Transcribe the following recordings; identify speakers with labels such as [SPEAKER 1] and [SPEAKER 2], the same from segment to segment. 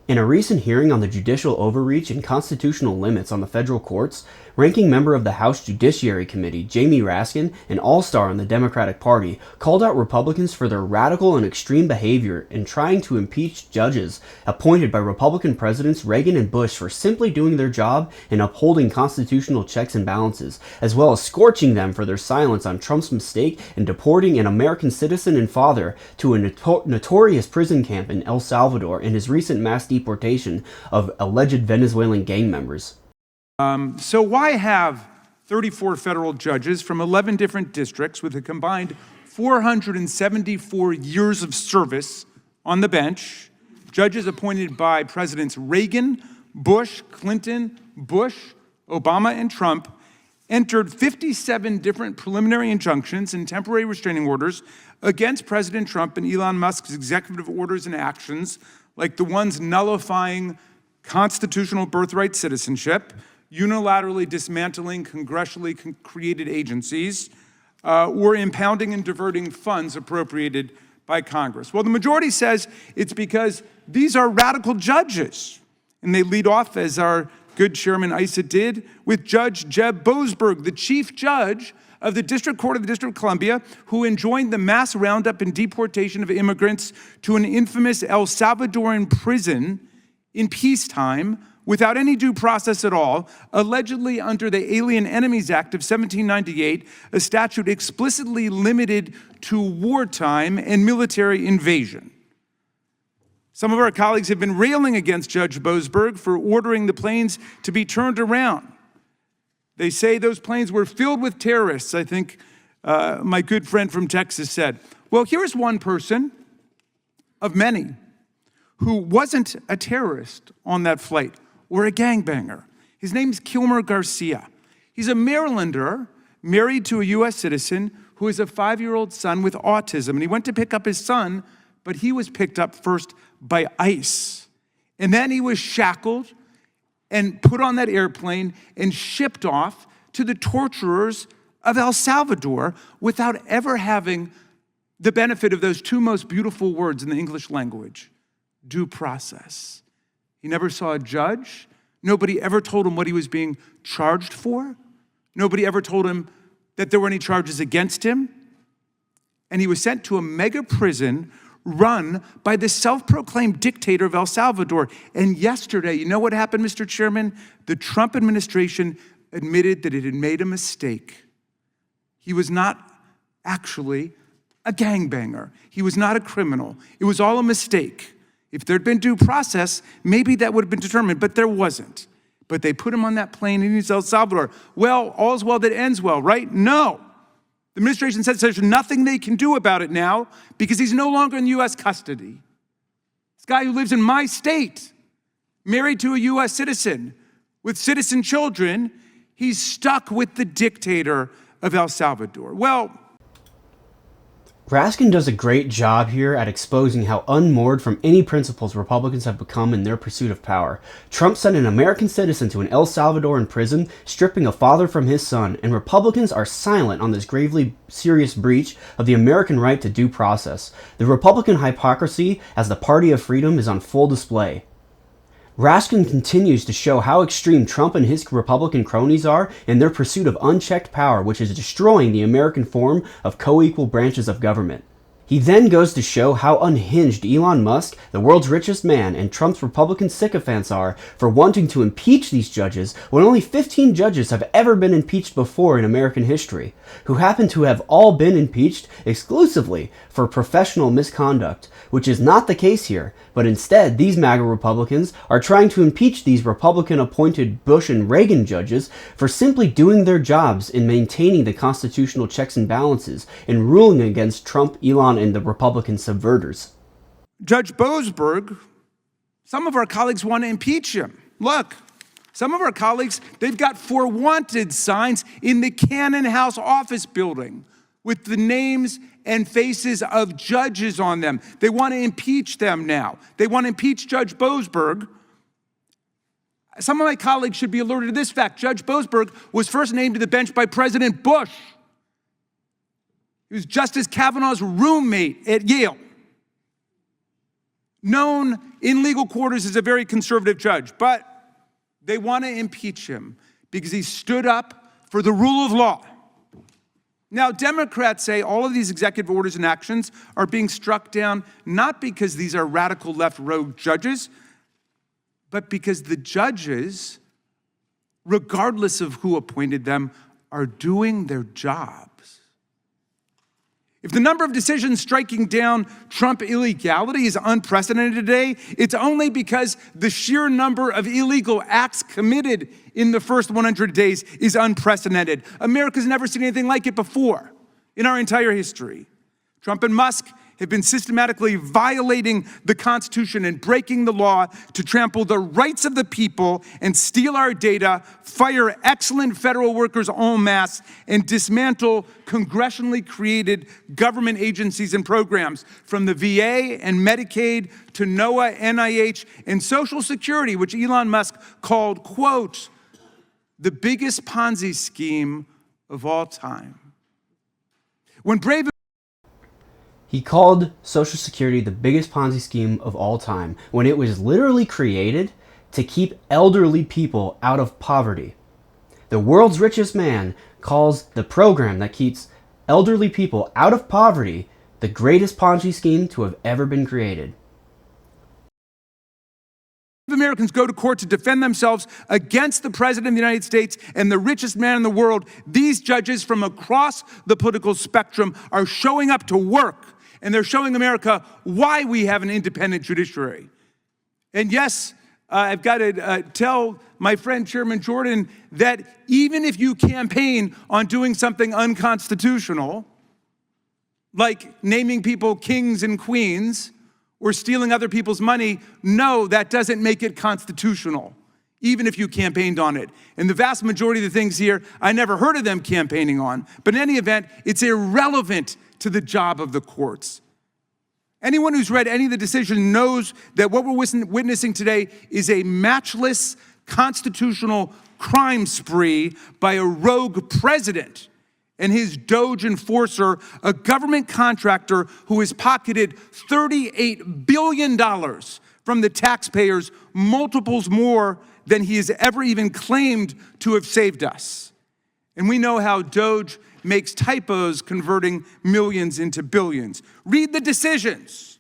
[SPEAKER 1] In a recent hearing on the judicial overreach and constitutional limits on the federal courts, ranking member of the House Judiciary Committee, Jamie Raskin, an all-star in the Democratic Party, called out Republicans for their radical and extreme behavior in trying to impeach judges appointed by Republican presidents Reagan and Bush for simply doing their job and upholding constitutional checks and balances, as well as scorching them for their silence on Trump's mistake in deporting an American citizen and father to a notorious prison camp in El Salvador in his recent mass deportation of alleged Venezuelan gang members.
[SPEAKER 2] So why have 34 federal judges from 11 different districts with a combined 474 years of service on the bench, judges appointed by Presidents Reagan, Bush, Clinton, Bush, Obama, and Trump, entered 57 different preliminary injunctions and temporary restraining orders against President Trump and Elon Musk's executive orders and actions, like the ones nullifying constitutional birthright citizenship, unilaterally dismantling congressionally created agencies, or impounding and diverting funds appropriated by Congress? Well, the majority says it's because these are radical judges. And they lead off, as our good Chairman Issa did, with Judge Jeb Boasberg, the chief judge of the District Court of the District of Columbia, who enjoined the mass roundup and deportation of immigrants to an infamous El Salvadoran prison in peacetime without any due process at all, allegedly under the Alien Enemies Act of 1798, a statute explicitly limited to wartime and military invasion. Some of our colleagues have been railing against Judge Boasberg for ordering the planes to be turned around. They say those planes were filled with terrorists, I think my good friend from Texas said. Well, here's one person of many who wasn't a terrorist on that flight or a gangbanger. His name's Kilmer Garcia. He's a Marylander married to a U.S. citizen who has a 5-year-old son with autism. And he went to pick up his son, but he was picked up first by ICE. And then he was shackled and put on that airplane and shipped off to the torturers of El Salvador without ever having the benefit of those two most beautiful words in the English language, due process. He never saw a judge. Nobody ever told him what he was being charged for. Nobody ever told him that there were any charges against him. And he was sent to a mega prison run by the self-proclaimed dictator of El Salvador. And yesterday, you know what happened, Mr. Chairman? The Trump administration admitted that it had made a mistake. He was not actually a gangbanger. He was not a criminal. It was all a mistake. If there'd been due process, maybe that would have been determined, but there wasn't. But they put him on that plane in El Salvador. Well, all's well that ends well, right? No. The administration says there's nothing they can do about it now because he's no longer in U.S. custody. This guy who lives in my state, married to a U.S. citizen with citizen children, he's stuck with the dictator of El Salvador. Well,
[SPEAKER 1] Raskin does a great job here at exposing how unmoored from any principles Republicans have become in their pursuit of power. Trump sent an American citizen to an El Salvadoran prison, stripping a father from his son, and Republicans are silent on this gravely serious breach of the American right to due process. The Republican hypocrisy as the party of freedom is on full display. Raskin continues to show how extreme Trump and his Republican cronies are in their pursuit of unchecked power, which is destroying the American form of co-equal branches of government. He then goes to show how unhinged Elon Musk, the world's richest man, and Trump's Republican sycophants are for wanting to impeach these judges when only 15 judges have ever been impeached before in American history, who happen to have all been impeached exclusively for professional misconduct, which is not the case here, but instead these MAGA Republicans are trying to impeach these Republican-appointed Bush and Reagan judges for simply doing their jobs in maintaining the constitutional checks and balances and ruling against Trump, Elon, and the Republican subverters.
[SPEAKER 2] Judge Boasberg, some of our colleagues want to impeach him. Look, some of our colleagues, they've got "for wanted" signs in the Cannon House office building with the names and faces of judges on them. They want to impeach them now. They want to impeach Judge Boasberg. Some of my colleagues should be alerted to this fact. Judge Boasberg was first named to the bench by President Bush. He was Justice Kavanaugh's roommate at Yale. Known in legal quarters is a very conservative judge, but they want to impeach him because he stood up for the rule of law. Now, Democrats say all of these executive orders and actions are being struck down not because these are radical left rogue judges, but because the judges, regardless of who appointed them, are doing their jobs. If the number of decisions striking down Trump illegality is unprecedented today, it's only because the sheer number of illegal acts committed in the first 100 days is unprecedented. America's never seen anything like it before in our entire history. Trump and Musk have been systematically violating the Constitution and breaking the law to trample the rights of the people and steal our data, fire excellent federal workers en masse, and dismantle congressionally created government agencies and programs, from the VA and Medicaid to NOAA, NIH, and Social Security, which Elon Musk called, quote, the biggest Ponzi scheme of all time.
[SPEAKER 1] He called Social Security the biggest Ponzi scheme of all time when it was literally created to keep elderly people out of poverty. The world's richest man calls the program that keeps elderly people out of poverty the greatest Ponzi scheme to have ever been created.
[SPEAKER 2] Americans go to court to defend themselves against the President of the United States and the richest man in the world. These judges from across the political spectrum are showing up to work, and they're showing America why we have an independent judiciary. And yes, I've got to tell my friend Chairman Jordan that even if you campaign on doing something unconstitutional, like naming people kings and queens or stealing other people's money, no, that doesn't make it constitutional, even if you campaigned on it. And the vast majority of the things here, I never heard of them campaigning on. But in any event, it's irrelevant to the job of the courts. Anyone who's read any of the decision knows that what we're witnessing today is a matchless constitutional crime spree by a rogue president and his Doge enforcer, a government contractor who has pocketed $38 billion from the taxpayers, multiples more than he has ever even claimed to have saved us. And we know how Doge makes typos, converting millions into billions. Read the decisions.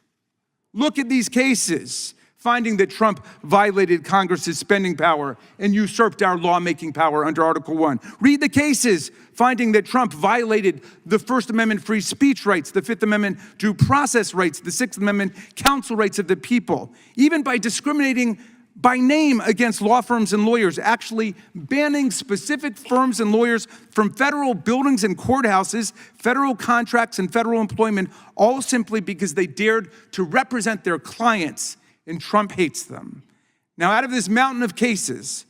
[SPEAKER 2] Look at these cases, finding that Trump violated Congress's spending power and usurped our lawmaking power under Article 1. Read the cases, finding that Trump violated the First Amendment free speech rights, the Fifth Amendment due process rights, the Sixth Amendment counsel rights of the people, even by discriminating by name against law firms and lawyers, actually banning specific firms and lawyers from federal buildings and courthouses, federal contracts and federal employment, all simply because they dared to represent their clients, and Trump hates them. Now, out of this mountain of cases,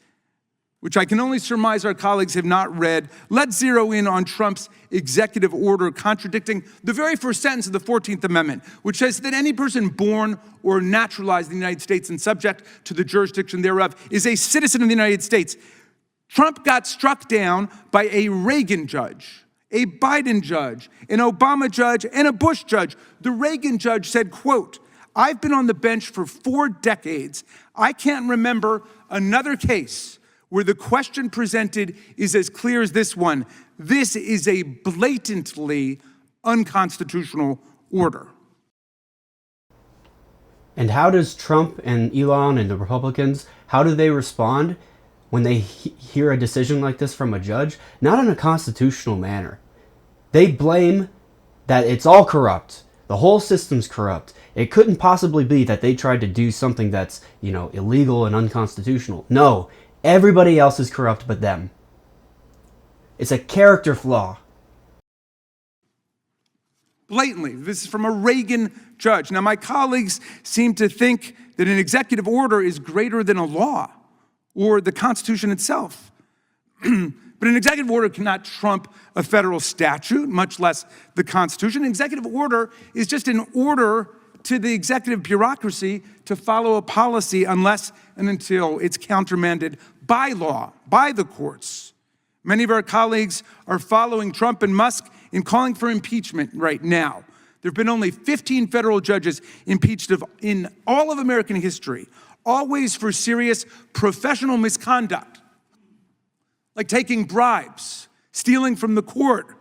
[SPEAKER 2] which I can only surmise our colleagues have not read, let's zero in on Trump's executive order contradicting the very first sentence of the 14th Amendment, which says that any person born or naturalized in the United States and subject to the jurisdiction thereof is a citizen of the United States. Trump got struck down by a Reagan judge, a Biden judge, an Obama judge, and a Bush judge. The Reagan judge said, quote, I've been on the bench for 4 decades. I can't remember another case where the question presented is as clear as this one. This is a blatantly unconstitutional order.
[SPEAKER 1] And how does Trump and Elon and the Republicans, how do they respond when they hear a decision like this from a judge? Not in a constitutional manner. They blame that it's all corrupt. The whole system's corrupt. It couldn't possibly be that they tried to do something that's, illegal and unconstitutional. No. Everybody else is corrupt but them. It's a character flaw.
[SPEAKER 2] Blatantly. This is from a Reagan judge. Now, my colleagues seem to think that an executive order is greater than a law or the Constitution itself. But an executive order cannot trump a federal statute, much less the Constitution. An executive order is just an order to the executive bureaucracy to follow a policy unless and until it's countermanded by law, by the courts. Many of our colleagues are following Trump and Musk in calling for impeachment right now. There have been only 15 federal judges impeached in all of American history, always for serious professional misconduct, like taking bribes, stealing from the court,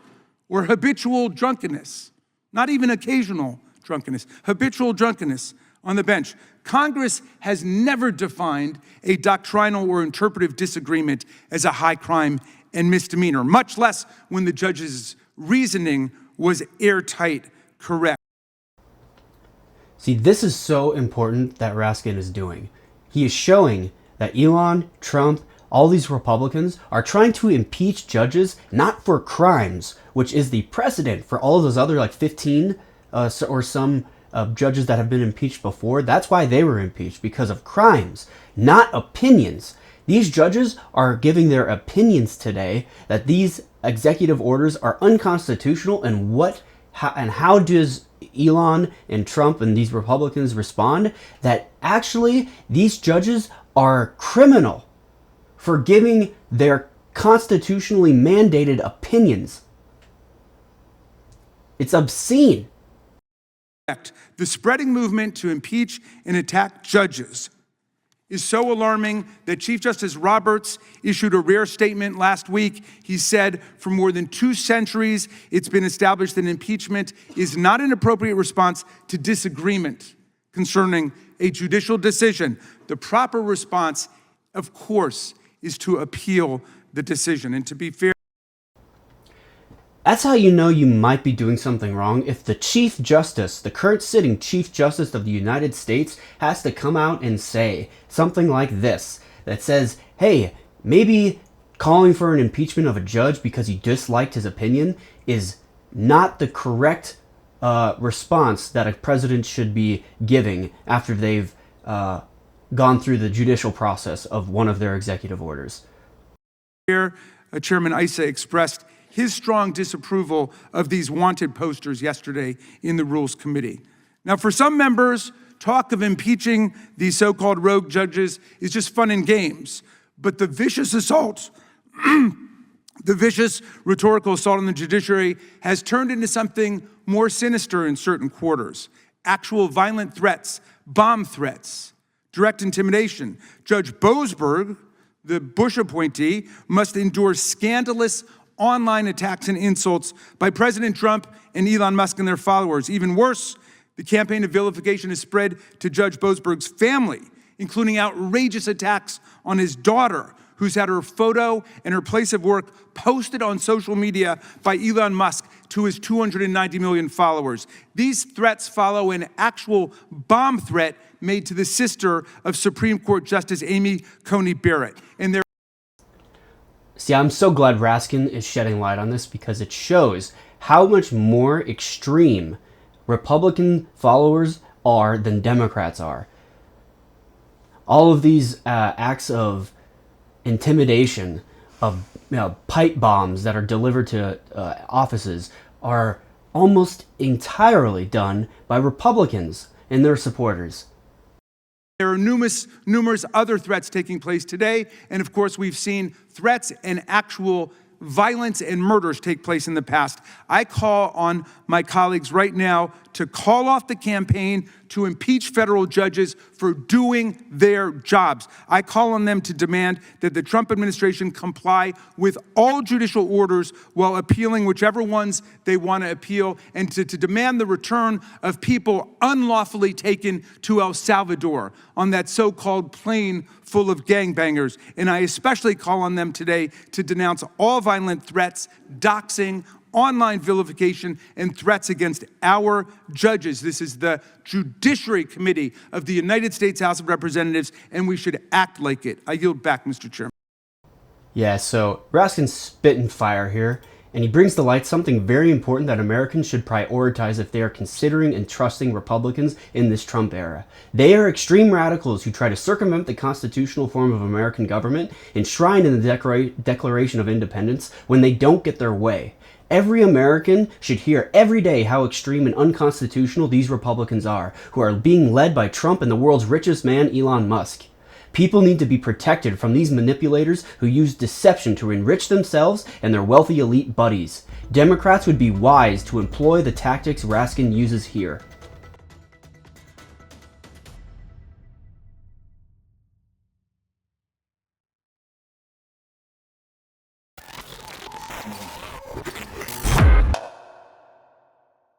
[SPEAKER 2] or habitual drunkenness, not even occasional drunkenness, habitual drunkenness on the bench. Congress has never defined a doctrinal or interpretive disagreement as a high crime and misdemeanor, much less when the judge's reasoning was airtight correct.
[SPEAKER 1] See, this is so important that Raskin is doing. He is showing that Elon, Trump, all these Republicans are trying to impeach judges not for crimes, which is the precedent for all of those other like 15 or some judges that have been impeached before. That's why they were impeached, because of crimes, not opinions. These judges are giving their opinions today that these executive orders are unconstitutional, and how does Elon and Trump and these Republicans respond? That actually these judges are criminal for giving their constitutionally mandated opinions. It's obscene.
[SPEAKER 2] The spreading movement to impeach and attack judges is so alarming that Chief Justice Roberts issued a rare statement last week. He said, for more than 2 centuries, it's been established that impeachment is not an appropriate response to disagreement concerning a judicial decision. The proper response, of course, is to appeal the decision. And to be fair,
[SPEAKER 1] that's how you know you might be doing something wrong. If the Chief Justice, the current sitting Chief Justice of the United States, has to come out and say something like this, that says, hey, maybe calling for an impeachment of a judge because you disliked his opinion is not the correct response that a president should be giving after they've gone through the judicial process of one of their executive orders.
[SPEAKER 2] Here, Chairman Issa expressed his strong disapproval of these wanted posters yesterday in the Rules Committee. Now, for some members, talk of impeaching these so-called rogue judges is just fun and games, but the vicious assault, the vicious rhetorical assault on the judiciary has turned into something more sinister in certain quarters. Actual violent threats, bomb threats, direct intimidation. Judge Boasberg, the Bush appointee, must endure scandalous online attacks and insults by President Trump and Elon Musk and their followers. Even worse, the campaign of vilification has spread to Judge Boasberg's family, including outrageous attacks on his daughter, who's had her photo and her place of work posted on social media by Elon Musk to his 290 million followers. These threats follow an actual bomb threat made to the sister of Supreme Court Justice Amy Coney Barrett. And
[SPEAKER 1] See, I'm so glad Raskin is shedding light on this, because it shows how much more extreme Republican followers are than Democrats are. All of these acts of intimidation, of pipe bombs that are delivered to offices, are almost entirely done by Republicans and their supporters.
[SPEAKER 2] There are numerous other threats taking place today, and of course we've seen threats and actual violence and murders take place in the past. I call on my colleagues right now to call off the campaign to impeach federal judges for doing their jobs. I call on them to demand that the Trump administration comply with all judicial orders while appealing whichever ones they want to appeal, and to demand the return of people unlawfully taken to El Salvador on that so-called plane full of gangbangers. And I especially call on them today to denounce all violent threats, doxing, online vilification, and threats against our judges. This is the Judiciary Committee of the United States House of Representatives, and we should act like it. I yield back, Mr. Chairman.
[SPEAKER 1] Yeah, so Raskin's spitting fire here, and he brings to light something very important that Americans should prioritize if they are considering and trusting Republicans in this Trump era. They are extreme radicals who try to circumvent the constitutional form of American government enshrined in the Declaration of Independence when they don't get their way. Every American should hear every day how extreme and unconstitutional these Republicans are, who are being led by Trump and the world's richest man, Elon Musk. People need to be protected from these manipulators who use deception to enrich themselves and their wealthy elite buddies. Democrats would be wise to employ the tactics Raskin uses here.